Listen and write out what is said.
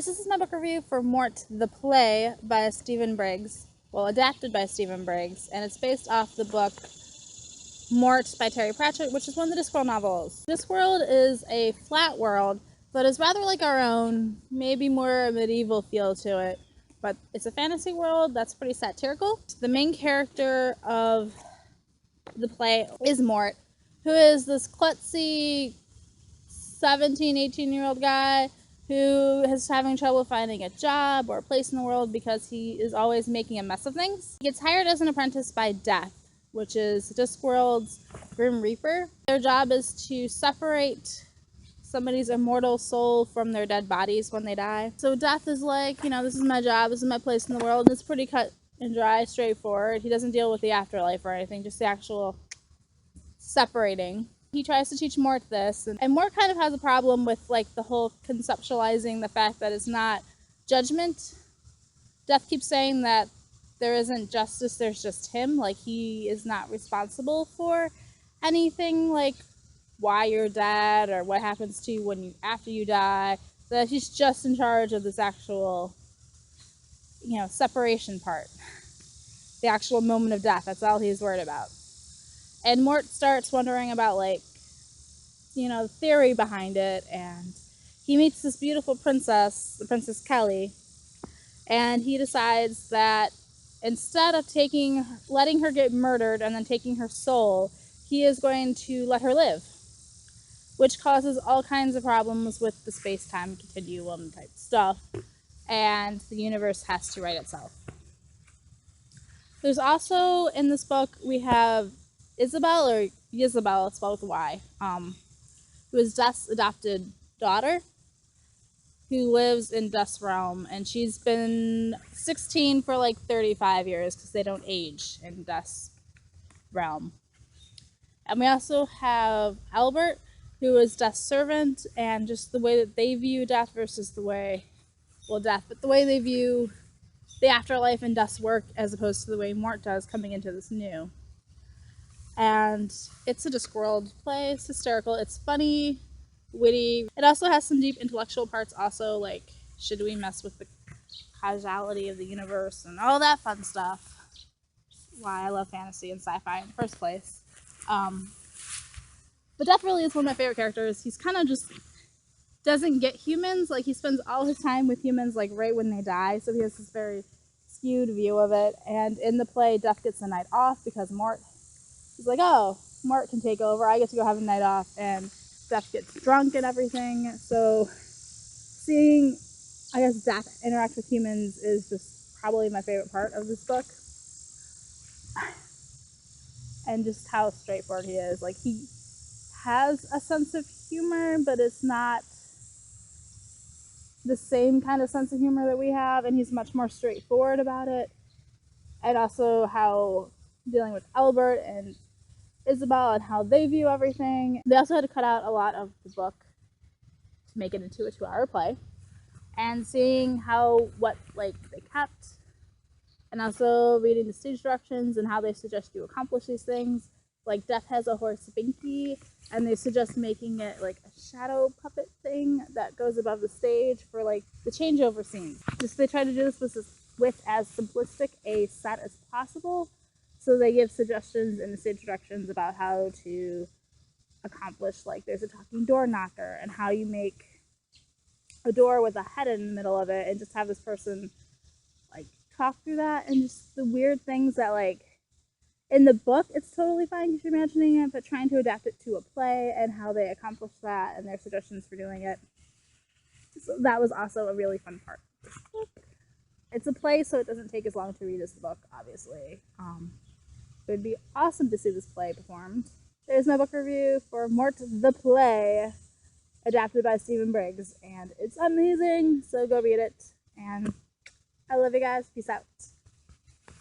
guys, this is my book review for Mort, the play by Stephen Briggs. Well, adapted by Stephen Briggs, and it's based off the book Mort by Terry Pratchett, which is one of the Discworld novels. Discworld is a flat world, but is rather like our own, maybe more a medieval feel to it. But it's a fantasy world that's pretty satirical. The main character of the play is Mort, who is this klutzy 17, 18-year-old guy who is having trouble finding a job or a place in the world because he is always making a mess of things. He gets hired as an apprentice by Death, which is Discworld's Grim Reaper. Their job is to separate somebody's immortal soul from their dead bodies when they die. So Death is like, this is my job, this is my place in the world, and it's pretty cut and dry, straightforward. He doesn't deal with the afterlife or anything, just the actual separating. He tries to teach Mort this, and Mort kind of has a problem with the whole conceptualizing the fact that it's not judgment. Death keeps saying that there isn't justice, there's just him. He is not responsible for anything, why you're dead or what happens to you after you die. That he's just in charge of this actual, separation part. The actual moment of death, that's all he's worried about. And Mort starts wondering about, the theory behind it, and he meets this beautiful princess, the Princess Kelly, and he decides that instead of letting her get murdered and then taking her soul, he is going to let her live, which causes all kinds of problems with the space-time continuum type stuff, and the universe has to right itself. There's also, in this book, we have Isabel, or Isabel, it's spelled with a Y, who is Death's adopted daughter, who lives in Death's realm, and she's been 16 for 35 years, because they don't age in Death's realm. And we also have Albert, who is Death's servant, and just the way that they view death versus the way they view the afterlife and Death's work, as opposed to the way Mort does coming into this new. And it's a Discworld play. It's hysterical. It's funny, witty. It also has some deep intellectual parts also, should we mess with the causality of the universe and all that fun stuff. Why I love fantasy and sci-fi in the first place. But Death really is one of my favorite characters. He's kind of just doesn't get humans. He spends all his time with humans right when they die, so he has this very skewed view of it. And in the play, Death gets a night off because he's like, oh, Mort can take over, I get to go have a night off, and Death gets drunk and everything. So seeing, Death interact with humans is just probably my favorite part of this book. And just how straightforward he is. He has a sense of humor, but it's not the same kind of sense of humor that we have, and he's much more straightforward about it. And also how dealing with Albert and Isabel and how they view everything. They also had to cut out a lot of the book to make it into a 2-hour play, and seeing what they kept, and also reading the stage directions and how they suggest you accomplish these things. Death has a horse Binky, and they suggest making it a shadow puppet thing that goes above the stage for the changeover scenes. They try to do this with as simplistic a set as possible, so they give suggestions in the stage directions about how to accomplish, there's a talking door knocker, and how you make a door with a head in the middle of it, and just have this person talk through that, and just the weird things that in the book, it's totally fine because you're imagining it, but trying to adapt it to a play and how they accomplish that and their suggestions for doing it. So that was also a really fun part of this book. It's a play, so it doesn't take as long to read as the book, obviously. It would be awesome to see this play performed. There's my book review for Mort the Play, adapted by Stephen Briggs, and it's amazing, so go read it. And I love you guys. Peace out.